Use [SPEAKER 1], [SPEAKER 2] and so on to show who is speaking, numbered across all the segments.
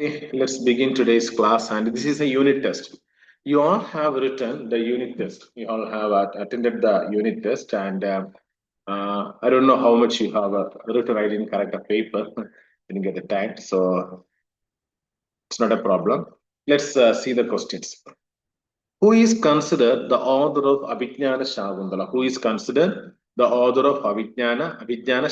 [SPEAKER 1] Okay, let's begin today's class, and this is a unit test. You all have written the unit test. You all have attended the unit test, and I don't know how much you have written. I didn't correct a paper, didn't get the time, so it's not a problem. Let's see the questions. Who is considered the author of Abhijnana Shagundala? Who is considered the author of Abhijnana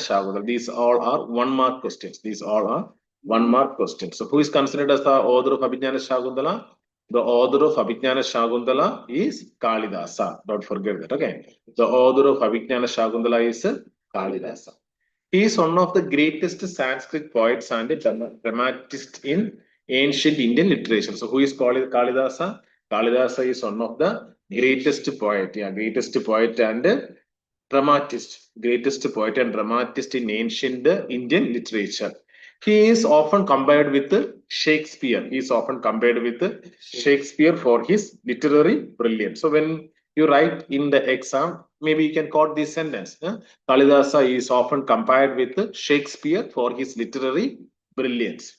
[SPEAKER 1] Shagundala? These all are 1 mark questions. These all are 1 mark questions. So, who is considered as the author of Abhijnana Shagundala? The author of Abhijnana Shagundala is Kalidasa. Don't forget that. Okay. The author of Abhijnana Shagundala is Kalidasa. He is one of the greatest Sanskrit poets and dramatists in ancient Indian literature. So, who is Kalidasa? Kalidasa is one of the greatest poet, greatest poet and dramatist, greatest poet and dramatist in ancient Indian literature. He is often compared with Shakespeare. He is often compared with Shakespeare for his literary brilliance. So when you write in the exam, maybe you can quote this sentence. Kalidasa is often compared with Shakespeare for his literary brilliance.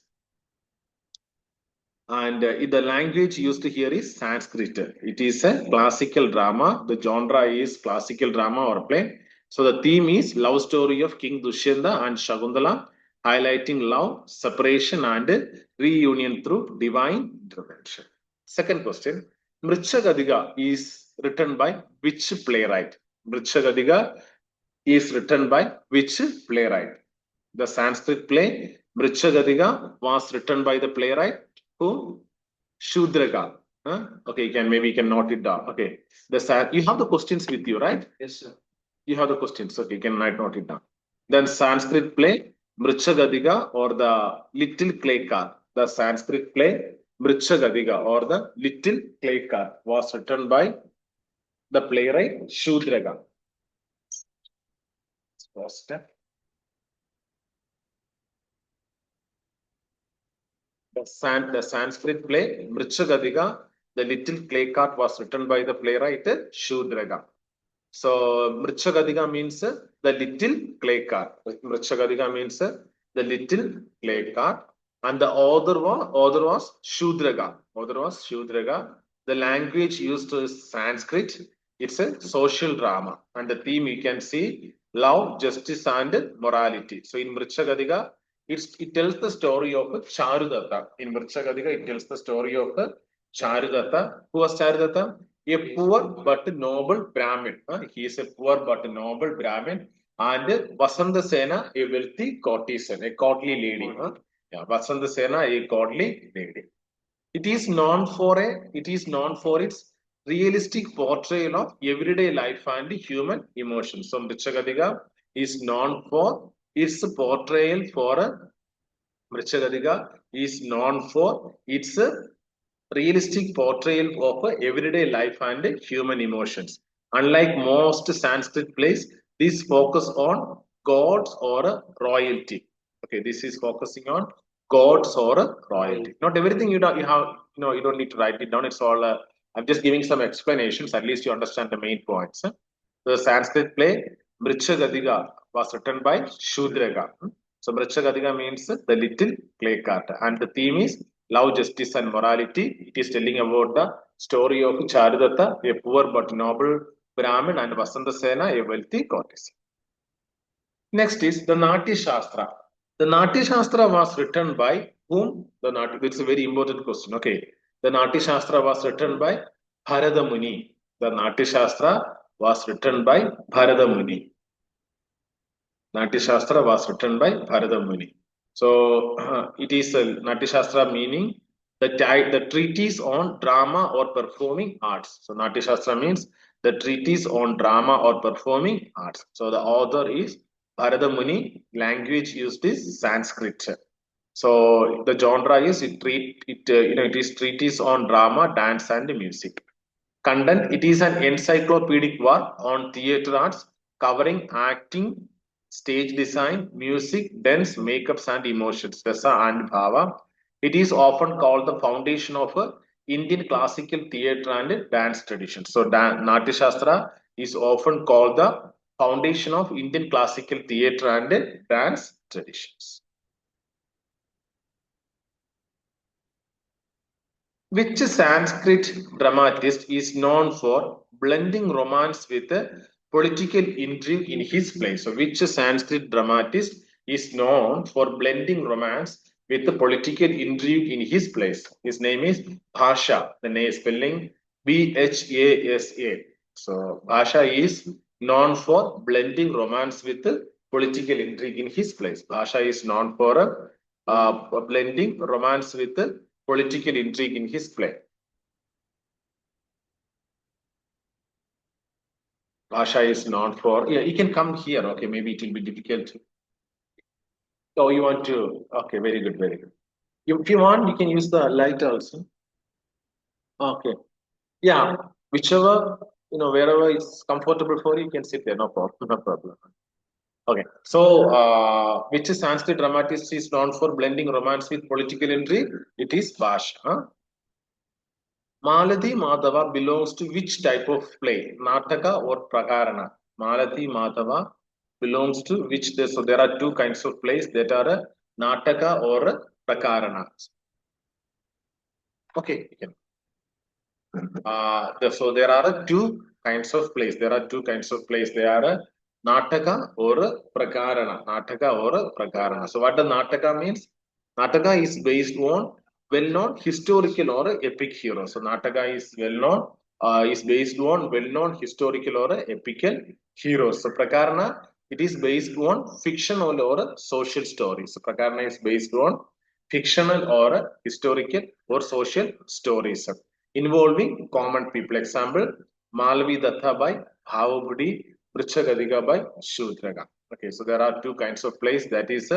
[SPEAKER 1] And the language used here is Sanskrit. It is a classical drama. The genre is classical drama or play. So the theme is love story of King Dushyanta and Shakuntala, highlighting love, separation, and reunion through divine intervention. Second question: Mrichagadiga is written by which playwright? Mrichagadiga is written by which playwright? The Sanskrit play Mrichagadiga was written by the playwright who? Shudraga. Huh? Okay, you can note it down. Okay. You have the questions with you, right?
[SPEAKER 2] Yes, sir.
[SPEAKER 1] You have the questions. Okay, you can note it down. Then Sanskrit play Mrichagadiga or the Little Clay Car. The Sanskrit play Mrichagadiga or the Little Clay Car was written by the playwright Shudraga. First step. The Sanskrit play Mrichagadiga, the Little Clay Cart was written by the playwright Shudraga. So Mrichagadiga means the little clay cart. Mrichagadiga means the little clay cart, and the author was Shudraga. Author was Shudraga. The language used is Sanskrit. It's a social drama, and the theme you can see love, justice, and morality. So in Mrichagadiga, it tells the story of Charudatta. In Mrichagadiga, it tells the story of Charudatta. Who was Charudatta? A poor but noble Brahmin. He is a poor but noble Brahmin. And Vasanta Sena, a wealthy courtesan, a courtly lady. Yeah, Vasanta Sena, a courtly lady. It is known for its realistic portrayal of everyday life and human emotions. So Mrichagadiga is known for its portrayal for Mrichagadiga is known for its realistic portrayal of everyday life and human emotions. Unlike most Sanskrit plays, this focus on gods or royalty. Okay, this is focusing on gods or royalty. Not everything you have you don't need to write it down. It's all I'm just giving some explanations. At least you understand the main points. The Sanskrit play Mrichagadiga was written by Shudraga. So Mrichagadiga means the little clay cart, and the theme is love, justice, and morality. It is telling about the story of Charudatta, a poor but noble Brahmin, and Vasantasena, a wealthy courtesan. Next is the Nati Shastra. The Nati Shastra was written by whom? It's a very important question. Okay. The Nati Shastra was written by Bharada Muni. The Nati Shastra was written by Bharada Muni. Nati Shastra was written by Bharada Muni. So it is Nati Shastra meaning the treatise on drama or performing arts. So Nati Shastra means the treatise on drama or performing arts. So the author is Bharada Muni. Language used is Sanskrit. So the genre is it is treatise on drama, dance, and music. Content: it is an encyclopedic work on theatre arts covering acting, stage design, music, dance, makeups, and emotions, Rasa and Bhava. It is often called the foundation of Indian classical theatre and dance tradition. So, Natya Shastra is often called the foundation of Indian classical theatre and dance traditions. Which Sanskrit dramatist is known for blending romance with political intrigue in his play? So, which Sanskrit dramatist is known for blending romance with the political intrigue in his plays? His name is Bhasha. The name spelling Bhasa. So, Bhasha is known for blending romance with the political intrigue in his plays. Bhasha is known for blending romance with the political intrigue in his play. Bhasha is known for, yeah, you can come here. Okay, maybe it will be difficult. Oh, you want to, okay, very good, very good. If you want, you can use the light also. Okay, yeah, whichever, wherever is comfortable for you, you can sit there, no problem, no problem. Okay, so which Sanskrit dramatist is known for blending romance with political intrigue? It is Bhasha. Huh? Malathi Madhava belongs to which type of play? Nataka or Prakarana? Malathi Madhava belongs to which? So there are two kinds of plays that are Nataka or Prakarana. Okay. So there are two kinds of plays. There are two kinds of plays. They are Nataka or Prakarana. Nataka or Prakarana. So what the Nataka means? Nataka is based on well-known historical or epic hero. So Nataka is well-known, is based on well-known historical or epical heroes. So Prakarana, it is based on fictional or social stories. So Prakarana is based on fictional or historical or social stories involving common people. Example, Malvi Datta by Bhavabudi, Prichagadiga by Shudraga. Okay, so there are two kinds of plays, that is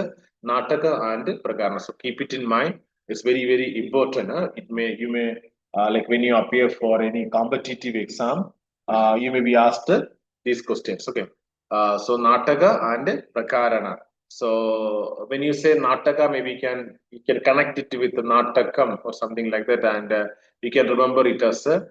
[SPEAKER 1] Nataka and Prakarana. So keep it in mind. It's very, very important. You may, like when you appear for any competitive exam, you may be asked these questions. Okay. So Nataka and Prakarana. So when you say Nataka, maybe you can connect it with the Natakam or something like that, and you can remember it as a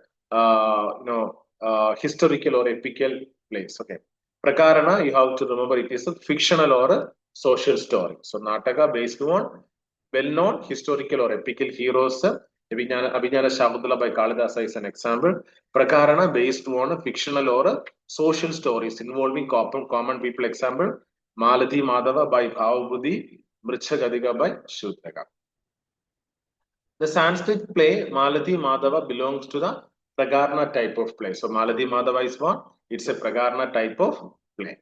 [SPEAKER 1] historical or epical place. Okay. Prakarana, you have to remember it is a fictional or a social story. So Nataka based on well-known historical or epical heroes. Abhinana Shakuntala by Kalidasa is an example. Prakarana based on a fictional or a social stories involving common people. Example, Malathi Madhava by Bhavabudhi, Mrichagadiga by Shudraka. The Sanskrit play Malathi Madhava belongs to the Prakarna type of play. So Malathi Madhava is what? It's a Prakarna type of play.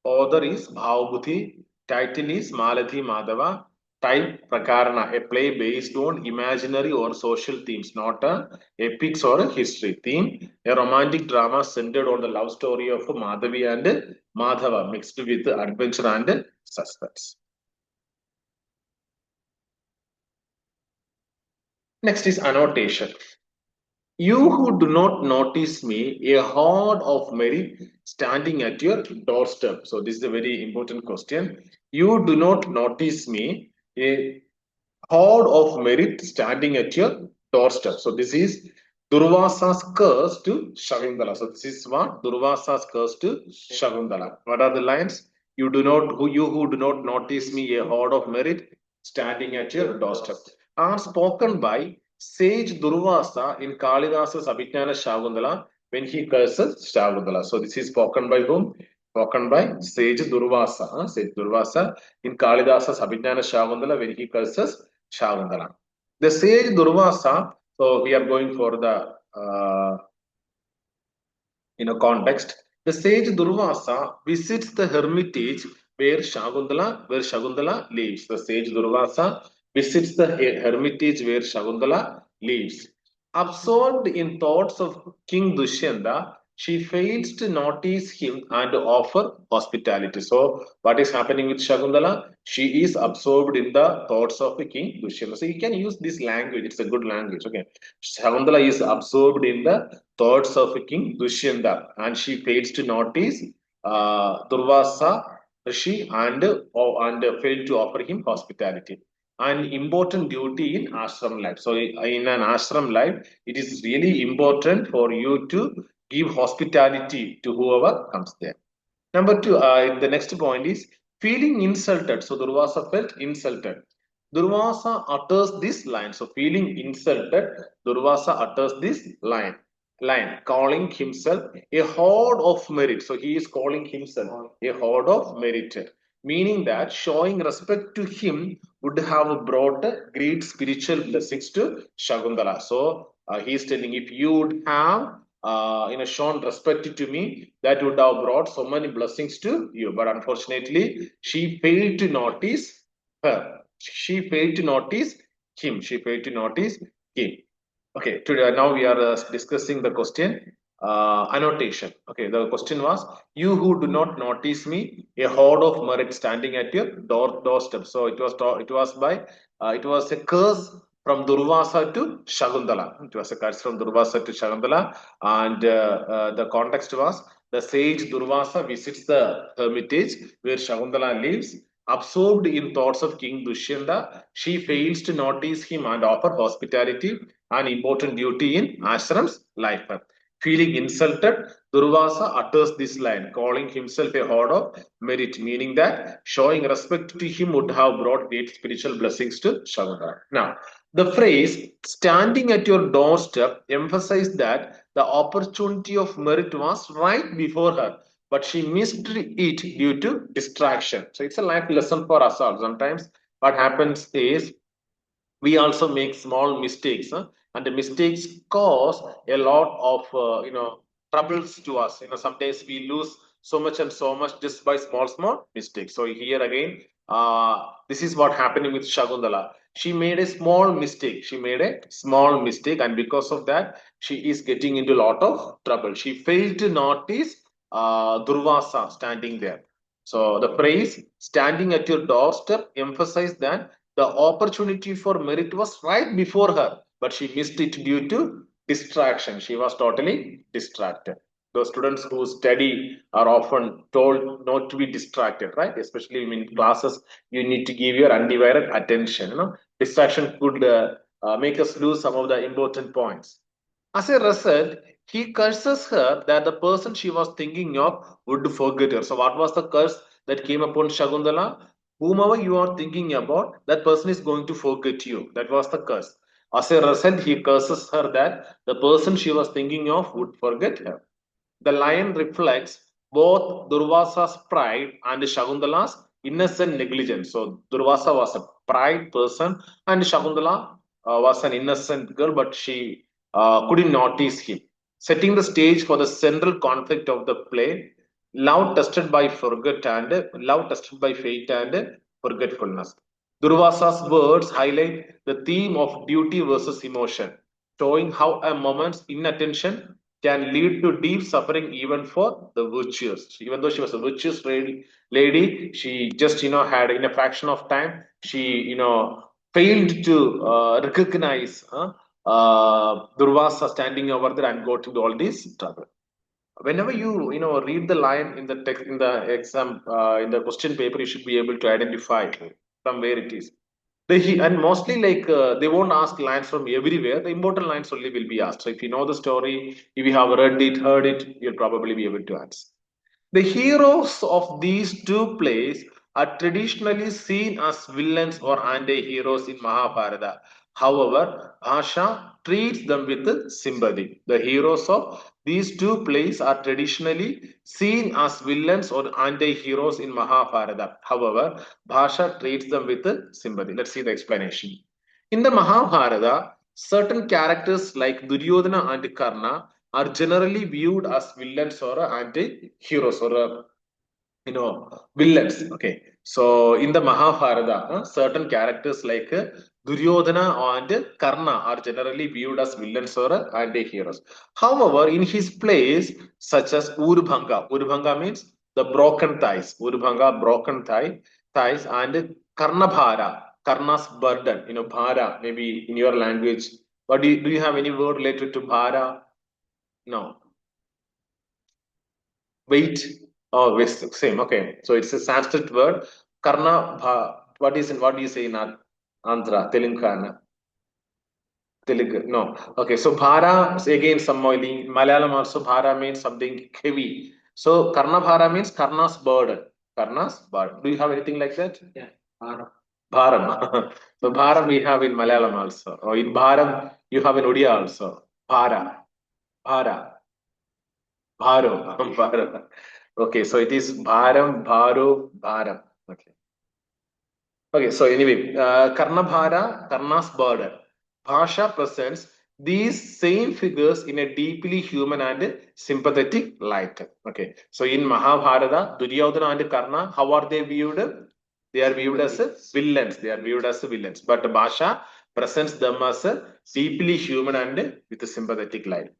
[SPEAKER 1] Author is Bhavabudhi. Title is Malathi Madhava. Type Prakarna, a play based on imaginary or social themes, not a epics or a history. Theme, a romantic drama centered on the love story of Madhavi and Madhava mixed with adventure and suspense. Next is annotation. You who do not notice me, a horde of merit standing at your doorstep. So this is a very important question. You do not notice me, a horde of merit standing at your doorstep. So this is Durvasa's curse to Shakuntala. So this is what Durvasa's curse to Shakuntala. What are the lines? You who do not notice me, a horde of merit standing at your doorstep, are spoken by sage Durvasa in Kalidasa's Abhijnana Shakuntala when he curses Shakuntala. So this is spoken by whom? Spoken by sage Durvasa. Sage Durvasa in Kalidasa's Abhijnana Shakuntala when he curses Shakuntala. The sage Durvasa, so we are going for the context. The sage Durvasa visits the hermitage where Shakuntala lives. The sage Durvasa visits the hermitage where Shakuntala lives. Absorbed in thoughts of King Dushyanta, she fails to notice him and offer hospitality. So, what is happening with Shakuntala? She is absorbed in the thoughts of the King Dushyanta. So, you can use this language. It's a good language. Okay, Shakuntala is absorbed in the thoughts of King Dushyanta, and she fails to notice Durvasa Rishi and failed to offer him hospitality. An important duty in ashram life. So, in an ashram life, it is really important for you to give hospitality to whoever comes there. Number two, the next point is feeling insulted. So, Durvasa felt insulted. Durvasa utters this line. So feeling insulted, Durvasa utters this line, calling himself a horde of merit. So he is calling himself a horde of merit, meaning that showing respect to him would have brought great spiritual blessings to Shakuntala. So he is telling, if you would have shown respect to me, that would have brought so many blessings to you. But unfortunately, she failed to notice her. She failed to notice him. She failed to notice him. Okay, today now we are discussing the question annotation. Okay, the question was, you who do not notice me, a horde of merit standing at your doorstep. So it was a curse from Durvasa to Shakuntala. It was a curse from Durvasa to Shakuntala, and the context was the sage Durvasa visits the hermitage where Shakuntala lives. Absorbed in thoughts of King Dushyanta, she fails to notice him and offer hospitality, an important duty in Ashram's life. Feeling insulted, Durvasa utters this line, calling himself a horde of merit, meaning that showing respect to him would have brought great spiritual blessings to Shakuntala. Now, the phrase standing at your doorstep emphasized that the opportunity of merit was right before her, but she missed it due to distraction. So it's a life lesson for us all. Sometimes what happens is we also make small mistakes, and the mistakes cause a lot of troubles to us. Sometimes we lose so much and so much just by small mistakes. So here again, this is what happening with Shakuntala. She made a small mistake. She made a small mistake, and because of that, she is getting into a lot of trouble. She failed to notice Durvasa standing there. So the phrase "standing at your doorstep" emphasized that the opportunity for merit was right before her, but she missed it due to distraction. She was totally distracted. Those students who study are often told not to be distracted, right? Especially in classes, you need to give your undivided attention. Distraction could make us lose some of the important points. As a result, he curses her that the person she was thinking of would forget her. So, what was the curse that came upon Shakuntala? Whomever you are thinking about, that person is going to forget you. That was the curse. As a result, he curses her that the person she was thinking of would forget her. The lion reflects both Durvasa's pride and Shakuntala's innocent negligence. So Durvasa was a pride person, and Shakuntala was an innocent girl, but she couldn't notice him. Setting the stage for the central conflict of the play, love tested by fate and forgetfulness. Durvasa's words highlight the theme of duty versus emotion, showing how a moment's inattention can lead to deep suffering even for the virtuous. Even though she was a virtuous lady, she just had in a fraction of time she failed to recognize Durvasa standing over there and got into all this trouble. Whenever you read the line in the text in the exam in the question paper, you should be able to identify from where it is. And mostly like they won't ask lines from everywhere. The important lines only will be asked. So if you know the story, if you have read it, heard it, you'll probably be able to answer. The heroes of these two plays are traditionally seen as villains or anti-heroes in Mahabharata. However, Bhasha treats them with sympathy. The heroes of these two plays are traditionally seen as villains or anti-heroes in Mahabharata. However, Bhasha treats them with sympathy. Let's see the explanation. In the Mahabharata, certain characters like Duryodhana and Karna are generally viewed as villains or anti-heroes or villains. Okay, so in the Mahabharata, certain characters like Duryodhana and Karna are generally viewed as villains or anti-heroes. However, in his plays such as Urbhanga means the broken thighs, Urbhanga, broken thighs, and Karnabhara, Karna's burden, Bhara, maybe in your language. But do you have any word related to Bhara? No. Weight. Oh, same. Okay. So it's a Sanskrit word. Karna. What do you say in Andhra, Telangana? Telugu. No. Okay. So Bhara is again some Malayalam also Bhara means something heavy. So Karna Bhara means Karna's burden. Karna's burden. Do you have anything like that? Yeah. Bhara. Bharam. So Bharam we have in Malayalam also. Or in Bharam you have in Odia also. Bhara. Bhara. Bharo. Bharo. Okay, so it is Bharam, Bharo, Bharam. Okay. Okay, so anyway, Karnabhara, Karna's border. Bhasha presents these same figures in a deeply human and sympathetic light. Okay, so in Mahabharata, Duryodhana and Karna, how are they viewed? They are viewed as villains. They are viewed as villains. But Bhasha presents them as deeply human and with a sympathetic light.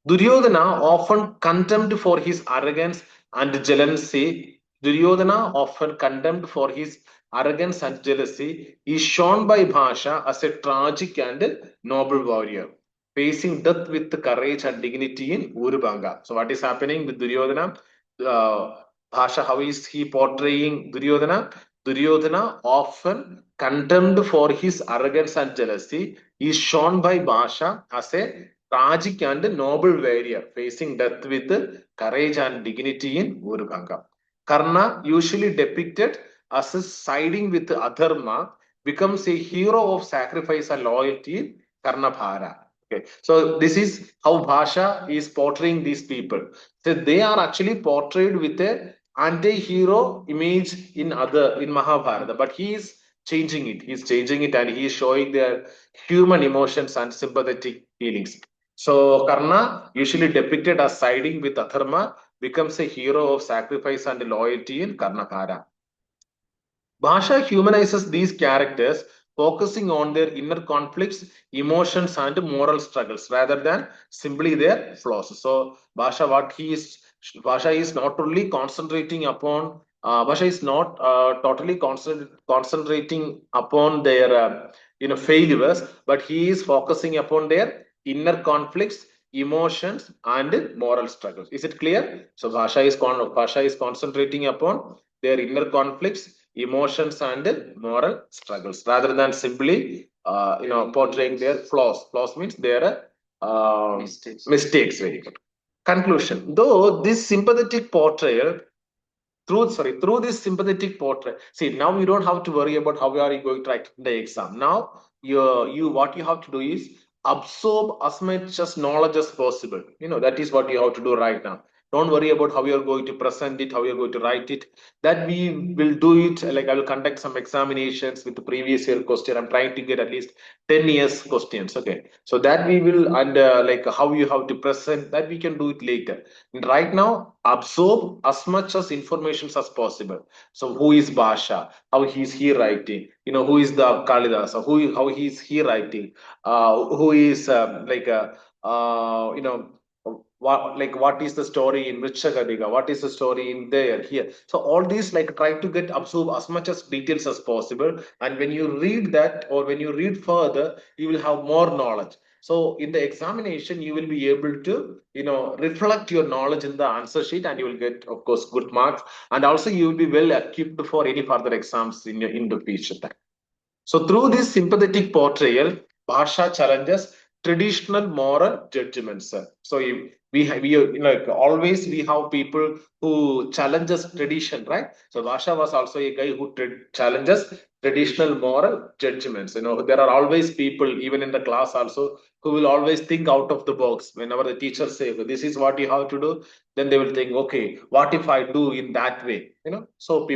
[SPEAKER 1] Duryodhana often contemned for his arrogance and jealousy. Duryodhana often condemned for his arrogance and jealousy is shown by Bhasha as a tragic and noble warrior, facing death with courage and dignity in Urubanga. So, what is happening with Duryodhana? Uh, Bhasha, how is he portraying Duryodhana? Duryodhana, often contemned for his arrogance and jealousy, is shown by Bhasha as a tragic and noble warrior, facing death with courage and dignity in Urubanga. Karna, usually depicted as siding with Adharma, becomes a hero of sacrifice and loyalty in Karnabhara. Okay, so this is how Bhasha is portraying these people. So they are actually portrayed with a anti-hero image in Mahabharata, but he is changing it. He's changing it, and he is showing their human emotions and sympathetic feelings. So Karna, usually depicted as siding with Adharma, becomes a hero of sacrifice and loyalty in Karnabhara. Bhasha humanizes these characters, focusing on their inner conflicts, emotions, and moral struggles rather than simply their flaws. So, Bhasha is not only concentrating upon Bhasha is not totally concentrating upon their failures, but he is focusing upon their inner conflicts, emotions, and moral struggles. Is it clear? So, Bhasha is concentrating upon their inner conflicts, emotions, and moral struggles rather than simply portraying their flaws. Flaws means their mistakes. Very good. Conclusion. Though this sympathetic portrayal through this sympathetic portrait, see, now you don't have to worry about how are you going to write the exam. Now you what you have to do is absorb as much as knowledge as possible. That is what you have to do right now. Don't worry about how you're going to present it, how you're going to write it. That we will do it. Like, I will conduct some examinations with the previous year question. I'm trying to get at least 10 years questions. Okay, so that we will, and like how you have to present, that we can do it later. Right now, absorb as much as information as possible. So who is Basha? How is he writing? Who is the Kalidasa? How is he writing? Who is what is the story in Vrichagadiga? What is the story in there here? So all these, like, try to get absorb as much as details as possible. And when you read that, or when you read further, you will have more knowledge. So in the examination, you will be able to, reflect your knowledge in the answer sheet, and you will get, of course, good marks. And also you will be well equipped for any further exams in the future time. So through this sympathetic portrayal, Bhasha challenges traditional moral judgments. So like, always we have people who challenges tradition, right? So Bhasha was also a guy who challenges traditional moral judgments. There are always people, even in the class also, who will always think out of the box. Whenever the teacher say, this is what you have to do, then they will think, okay, what if I do in that way? So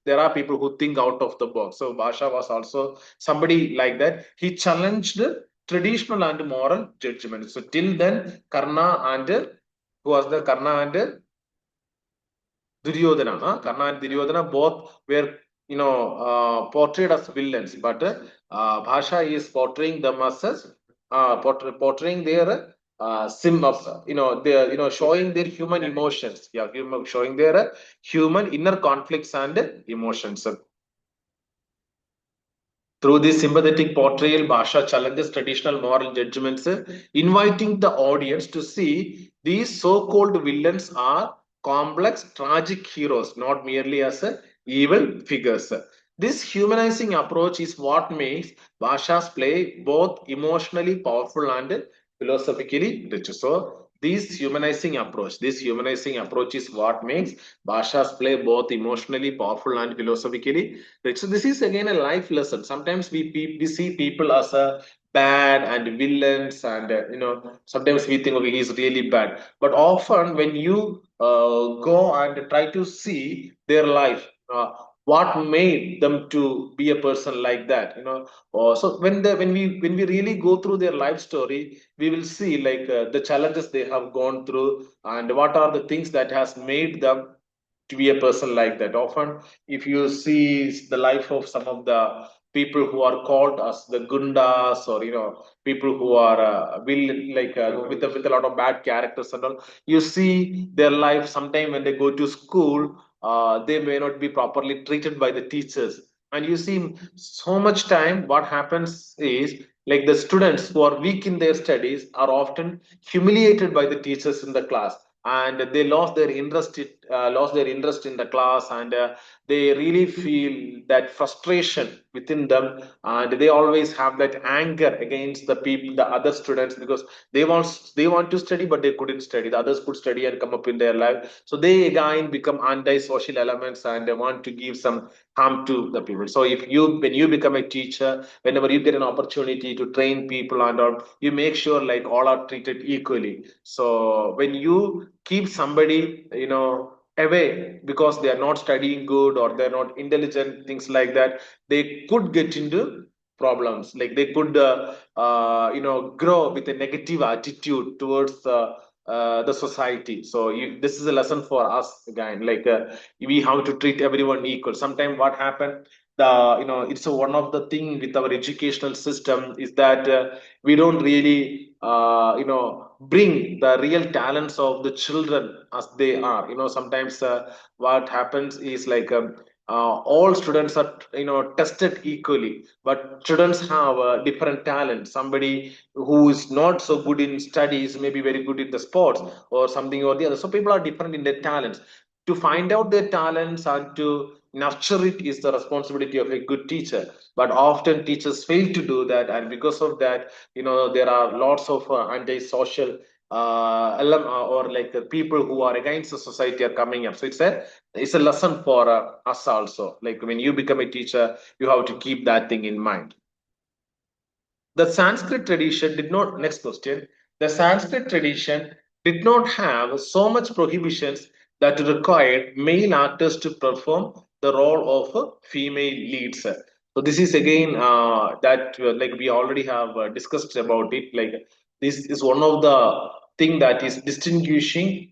[SPEAKER 1] there are people who think out of the box. So Basha was also somebody like that. He challenged traditional and moral judgment. So till then, Karna and Duryodhana. Karna and Duryodhana both were, portrayed as villains, but Bhasha is portraying them as portraying their sim of, their, showing their human emotions. Yeah, showing their human inner conflicts and emotions. Through this sympathetic portrayal, Basha challenges traditional moral judgments, inviting the audience to see these so-called villains are complex, tragic heroes, not merely as evil figures. This humanizing approach is what makes Basha's play both emotionally powerful and philosophically rich. So, This humanizing approach is what makes Bhasha's play both emotionally powerful and philosophically rich. So this is again a life lesson. Sometimes we see people as a bad and villains, and sometimes we think, okay, he's really bad. But often when you go and try to see their life, what made them to be a person like that, so when we really go through their life story, we will see like the challenges they have gone through and what are the things that has made them to be a person like that. Often if you see the life of some of the people who are called as the gundas, or people who are with a lot of bad characters and all, you see their life sometime when they go to school, they may not be properly treated by the teachers. And you see so much time what happens is, like, the students who are weak in their studies are often humiliated by the teachers in the class, and they lost their interest in the class, and they really feel that frustration within them, and they always have that anger against the other students, because they want to study but they couldn't study, the others could study and come up in their life, so they again become anti-social elements and they want to give some harm to the people. So when you become a teacher, whenever you get an opportunity to train people and all, you make sure like all are treated equally. So when you keep somebody away because they are not studying good or they're not intelligent, things like that, they could get into problems, like they could grow with a negative attitude towards the society. So this is a lesson for us again, like we have to treat everyone equal. Sometimes what happened, it's one of the thing with our educational system is that we don't really bring the real talents of the children as they are. Sometimes what happens is like all students are tested equally, but students have different talents. Somebody who is not so good in studies may be very good in the sports or something or the other. So people are different in their talents. To find out their talents and to nurture it is the responsibility of a good teacher, but often teachers fail to do that, and because of that, there are lots of anti-social or like people who are against the society are coming up. So it's a lesson for us also, like when you become a teacher, you have to keep that thing in mind. The Sanskrit tradition did not, next question, the Sanskrit tradition did not have so much prohibitions that required male actors to perform the role of female leads. So this is again that like we already have discussed about it. Like this is one of the thing that is distinguishing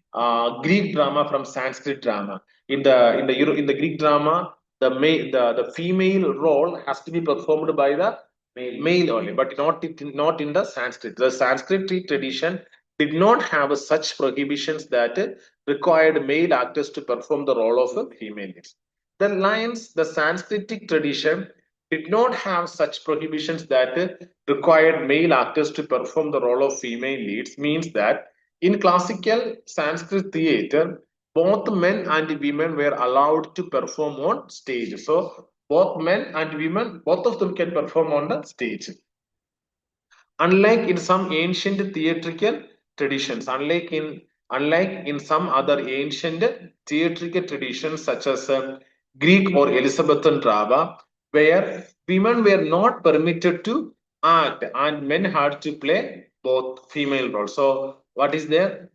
[SPEAKER 1] Greek drama from Sanskrit drama. In the Greek drama, the female role has to be performed by the male only, but not in the Sanskrit. The Sanskrit tradition did not have such prohibitions that required male actors to perform the role of a female leads. The Sanskritic tradition did not have such prohibitions that required male actors to perform the role of female leads. Means that in classical Sanskrit theater, both men and women were allowed to perform on stage. So both men and women, both of them can perform on the stage. Unlike in some ancient theatrical traditions, unlike in some other ancient theatrical traditions such as Greek or Elizabethan drama, where women were not permitted to act and men had to play both female roles. So what is there?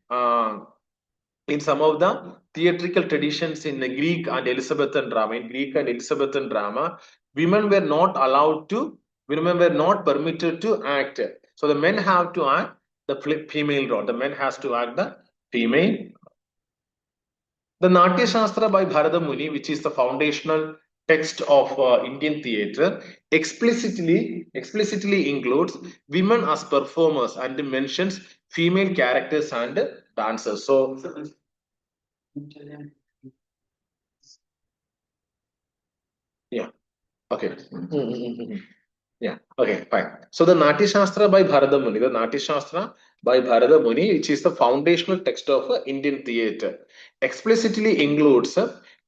[SPEAKER 1] In some of the theatrical traditions in the Greek and Elizabethan drama, women were not allowed to, women were not permitted to act. So the men have to act the female role. The men has to act the female. The Natya Shastra by Bharata Muni, which is the foundational text of Indian theatre, explicitly includes women as performers and mentions female characters and dancers. So yeah. Okay. Yeah. Okay. Fine. So the Natya Shastra by Bharata Muni, which is the foundational text of Indian theatre, explicitly includes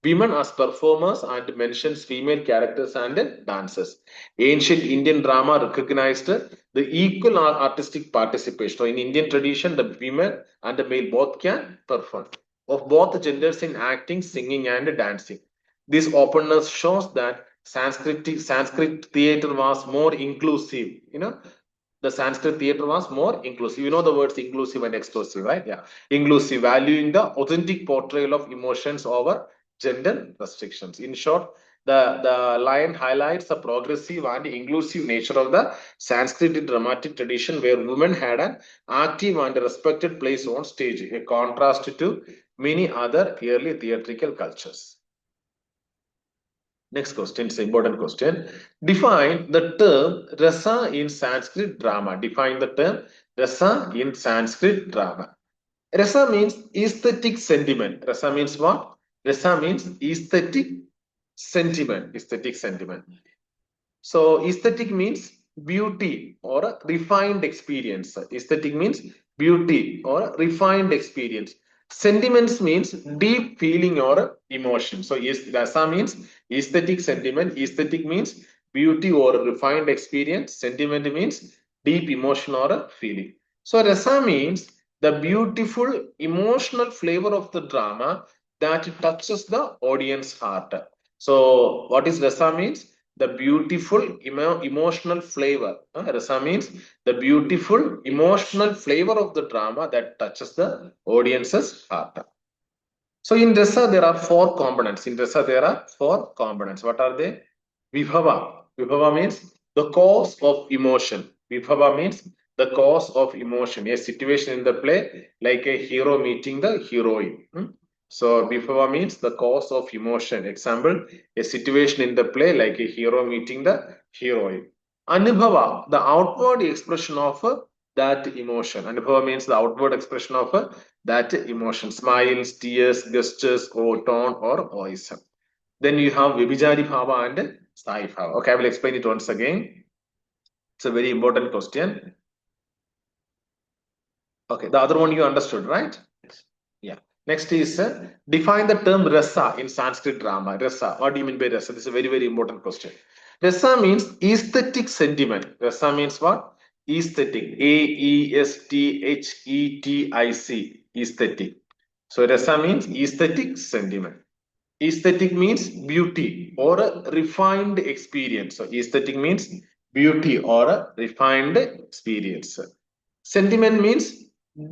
[SPEAKER 1] women as performers and mentions female characters and dancers. Ancient Indian drama recognized the equal artistic participation. So in Indian tradition, the women and the male both can perform of both genders in acting, singing, and dancing. This openness shows that Sanskrit theater was more inclusive. The Sanskrit theater was more inclusive. You know the words inclusive and exclusive, right? Yeah. Inclusive, valuing the authentic portrayal of emotions over gender restrictions. In short, the line highlights the progressive and inclusive nature of the Sanskrit dramatic tradition where women had an active and respected place on stage, a contrast to many other early theatrical cultures. Next question, it's an important question. Define the term rasa in Sanskrit drama. Define the term rasa in Sanskrit drama. Rasa means aesthetic sentiment. Rasa means what? Rasa means aesthetic sentiment. Aesthetic sentiment. So aesthetic means beauty or a refined experience. Aesthetic means beauty or a refined experience. Sentiments means deep feeling or emotion. So yes, rasa means aesthetic sentiment. Aesthetic means beauty or refined experience. Sentiment means deep emotion or a feeling. So rasa means the beautiful emotional flavor of the drama that touches the audience heart. So what is rasa means? The beautiful emotional flavor. Rasa means the beautiful emotional flavor of the drama that touches the audience's heart. So in Rasa, there are four components. In Rasa, there are four components. What are they? Vibhava. Vibhava means the cause of emotion. Vibhava means the cause of emotion. A situation in the play, like a hero meeting the heroine. So Vibhava means the cause of emotion. Example, a situation in the play, like a hero meeting the heroine. Anubhava, the outward expression of that emotion. Anubhava means the outward expression of that emotion. Smiles, tears, gestures, or tone or voice. Then you have Vibhijari Bhava and Sai Bhava. Okay, I will explain it once again. It's a very important question. Okay, the other one you understood, right? Yeah. Next is define the term rasa in Sanskrit drama. Rasa. What do you mean by rasa? This is a very, very important question. Rasa means aesthetic sentiment. Rasa means what? Aesthetic. Aesthetic. Aesthetic. So rasa means aesthetic sentiment. Aesthetic means beauty or a refined experience. So aesthetic means beauty or a refined experience. Sentiment means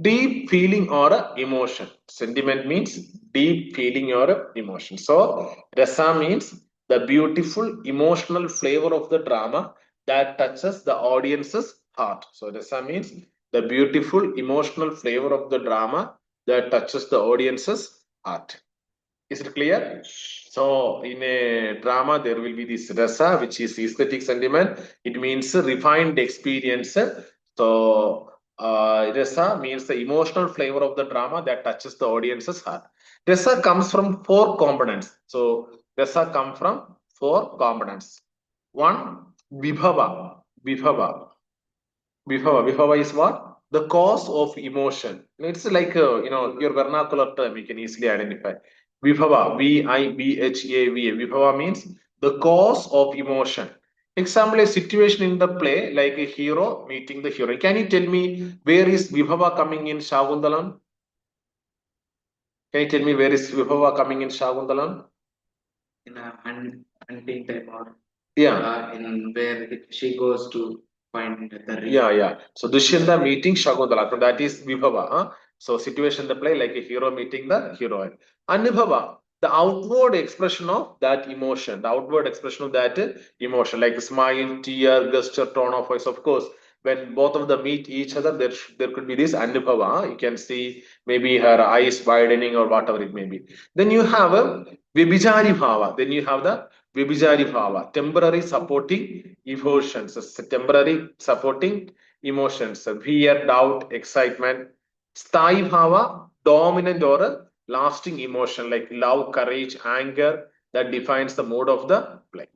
[SPEAKER 1] deep feeling or a emotion. Sentiment means deep feeling or a emotion. So rasa means the beautiful emotional flavor of the drama that touches the audience's heart. So rasa means the beautiful emotional flavor of the drama that touches the audience's heart. Is it clear? So in a drama, there will be this rasa, which is aesthetic sentiment. It means a refined experience. So rasa means the emotional flavor of the drama that touches the audience's heart. Rasa comes from four components. So rasa come from four components. One, vibhava. Vibhava. Vibhava is what? The cause of emotion. It's like your vernacular term you can easily identify. Vibhava, Vibhava. Vibhava means the cause of emotion. Example, a situation in the play like a hero meeting the hero. Can you tell me where is Vibhava coming in Shagundalam? Can you tell me where is Vibhava coming in Shagundalam?
[SPEAKER 2] In a hunting time or
[SPEAKER 1] Yeah.
[SPEAKER 2] in where she goes to find the ring.
[SPEAKER 1] Yeah. So Dushyanta meeting Shakuntala. So that is Vibhava. So situation in the play like a hero meeting the heroine. Anubhava, the outward expression of that emotion, the outward expression of that emotion, like smile, tear, gesture, tone of voice. Of course, when both of them meet each other, there could be this Anubhava. You can see maybe her eyes widening or whatever it may be. Then you have a Vibhijari Bhava. Then you have the Vibhijari Bhava, temporary supporting emotions, temporary supporting emotions, fear, doubt, excitement. Sthayi Bhava, dominant or a lasting emotion like love, courage, anger that defines the mode of the play.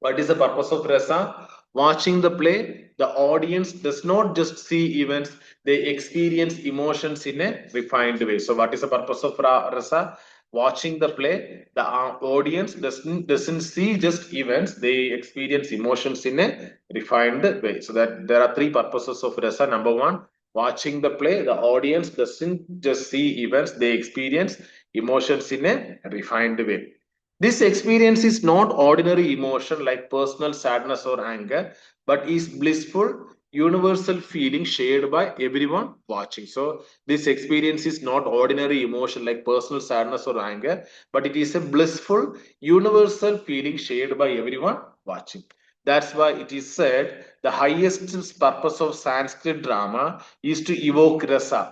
[SPEAKER 1] What is the purpose of rasa? Watching the play, the audience does not just see events, they experience emotions in a refined way. So, what is the purpose of rasa? watching the play, the audience doesn't see just events, they experience emotions in a refined way. So that there are three purposes of rasa. Number one, watching the play, the audience doesn't just see events, they experience emotions in a refined way. This experience is not ordinary emotion like personal sadness or anger, but is blissful, universal feeling shared by everyone watching. So, this experience is not ordinary emotion like personal sadness or anger, but it is a blissful, universal feeling shared by everyone watching. That's why it is said the highest purpose of Sanskrit drama is to evoke rasa.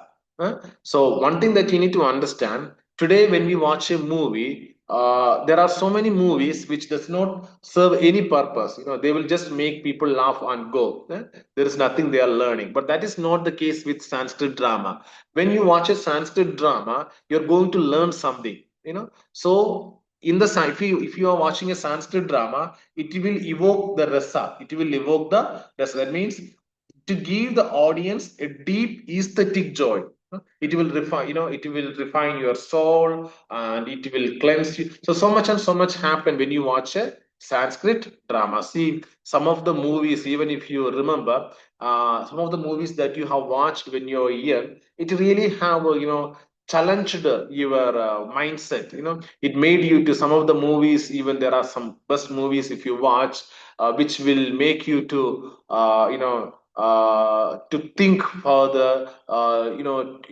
[SPEAKER 1] So, one thing that you need to understand today, when we watch a movie, there are so many movies which does not serve any purpose. They will just make people laugh and go. There is nothing they are learning. But that is not the case with Sanskrit drama. When you watch a Sanskrit drama, you're going to learn something. So in the if you are watching a Sanskrit drama, it will evoke the rasa. It will evoke the rasa. That means to give the audience a deep aesthetic joy. It will refine, it will refine your soul and it will cleanse you. So much and so much happen when you watch a Sanskrit drama. See, some of the movies, even if you remember, some of the movies that you have watched when you're young, it really have, challenged your mindset. It made you to some of the movies, even there are some best movies if you watch, which will make you to, to think further.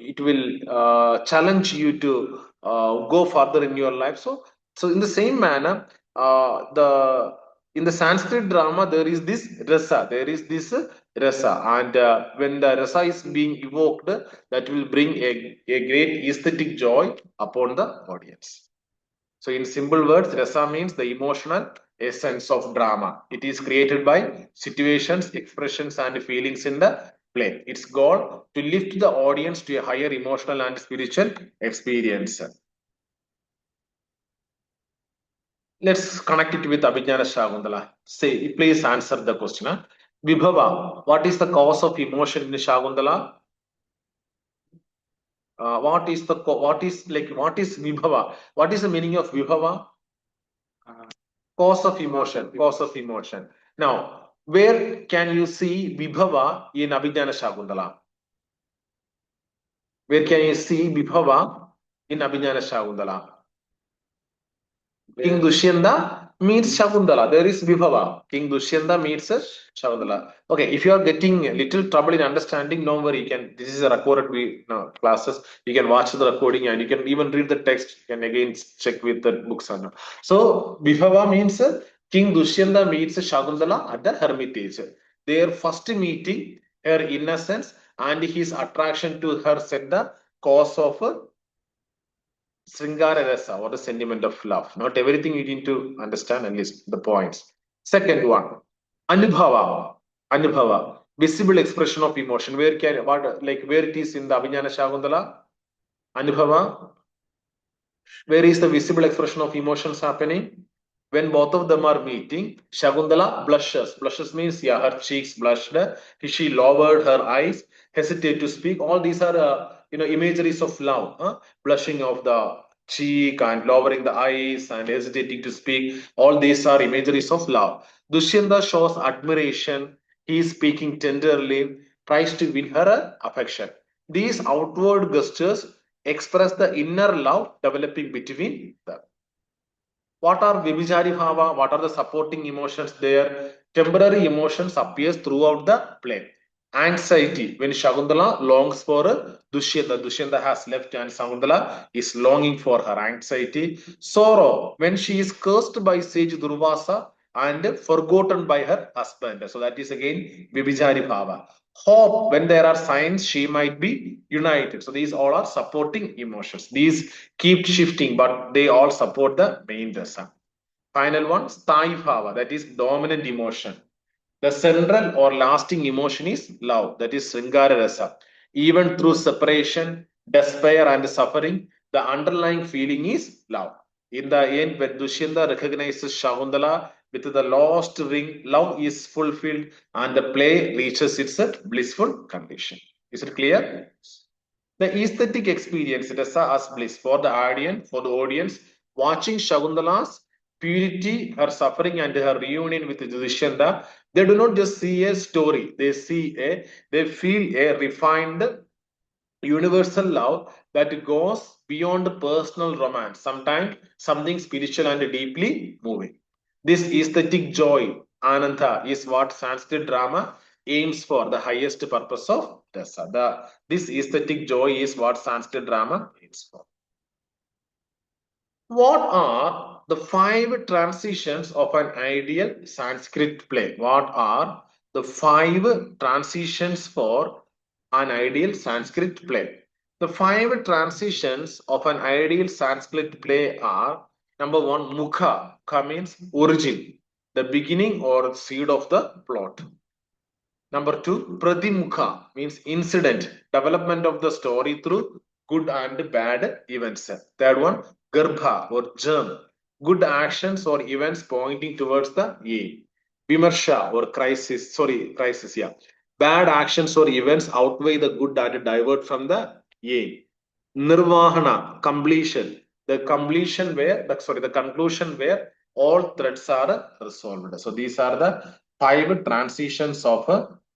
[SPEAKER 1] It will challenge you to go further in your life. So in the same manner, the in the Sanskrit drama there is this rasa. There is this rasa, and when the rasa is being evoked, that will bring a great aesthetic joy upon the audience. So, in simple words, rasa means the emotional essence of drama. It is created by situations, expressions, and feelings in the play. Its goal to lift the audience to a higher emotional and spiritual experience. Let's connect it with Abhijnana Shagundala. Say, please answer the question. Vibhava, what is the cause of emotion in Shagundala? What is Vibhava? What is the meaning of Vibhava?
[SPEAKER 2] Uh,
[SPEAKER 1] Cause of emotion. Now, where can you see Vibhava in Abhijnana Shagundala? Where can you see Vibhava in Abhijnana Shagundala? King Dushyanta meets Shagundala. There is Vibhava. King Dushyanta meets Shagundala. Okay, if you are getting a little trouble in understanding, don't worry. This is a recorded classes. You can watch the recording and you can even read the text. You can again check with the books. So Vibhava means King Dushyanta meets Shagundala at the hermitage. Their first meeting, her innocence and his attraction to her set the cause of Sringara rasa or the sentiment of love. Not everything you need to understand, at least the points. Second one, Anubhava. Anubhava, visible expression of emotion. Where it is in the Abhijnana Shagundala? Anubhava, where is the visible expression of emotions happening? When both of them are meeting, Shagundala blushes. Blushes means, yeah, her cheeks blushed. She lowered her eyes, hesitate to speak. All these are, imageries of love. Blushing of the cheek and lowering the eyes and hesitating to speak. All these are imageries of love. Dushyanta shows admiration. He is speaking tenderly, tries to win her affection. These outward gestures express the inner love developing between them. What are Vibhijari Bhava? What are the supporting emotions there? Temporary emotions appears throughout the play. Anxiety, when Shagundala longs for Dushyanta. Dushyanta has left and Shagundala is longing for her. Anxiety. Sorrow, when she is cursed by sage Durvasa and forgotten by her husband. So that is again Vibhijari Bhava. Hope, when there are signs she might be united. So these all are supporting emotions. These keep shifting, but they all support the main rasa. Final one, Sthayi Bhava, that is dominant emotion. The central or lasting emotion is love, that is Sringara Rasa. Even through separation, despair, and suffering, the underlying feeling is love. In the end, when Dushyanta recognizes Shagundala with the lost ring, love is fulfilled and the play reaches its blissful condition. Is it clear? The aesthetic experience, Rasa as bliss for the audience watching Shakuntala's purity, her suffering, and her reunion with Dushyanta. They do not just see a story; they feel a refined universal love that goes beyond personal romance, sometimes something spiritual and deeply moving. This aesthetic joy, Ananta, is what Sanskrit drama aims for, the highest purpose of rasa. This aesthetic joy is what Sanskrit drama aims for. What are the five transitions of an ideal Sanskrit play? What are the five transitions for an ideal Sanskrit play? The five transitions of an ideal Sanskrit play are: number one, Mukha. Mukha means origin, the beginning or seed of the plot. Number two, Pradimukha means incident, development of the story through good and bad events. Third one, Garbha or germ, good actions or events pointing towards the aim. Vimarsha or crisis, yeah. Bad actions or events outweigh the good and divert from the aim. Nirvahana, completion, the conclusion where all threads are resolved. So these are the five transitions of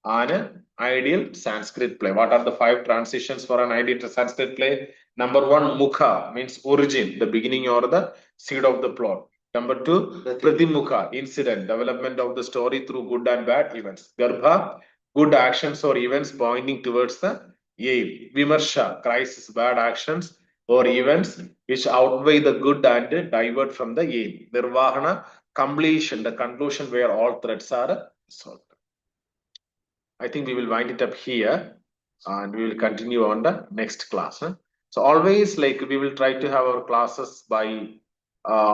[SPEAKER 1] an ideal Sanskrit play. What are the five transitions for an ideal Sanskrit play? Number one, Mukha means origin, the beginning or the seed of the plot. Number two, Pratimukha, incident, development of the story through good and bad events. Garbha, good actions or events pointing towards the aim. Vimarsha, crisis, bad actions or events which outweigh the good and divert from the aim. Nirvahana, completion, the conclusion where all threads are solved. I think we will wind it up here and we will continue on the next class. So always like we will try to have our classes by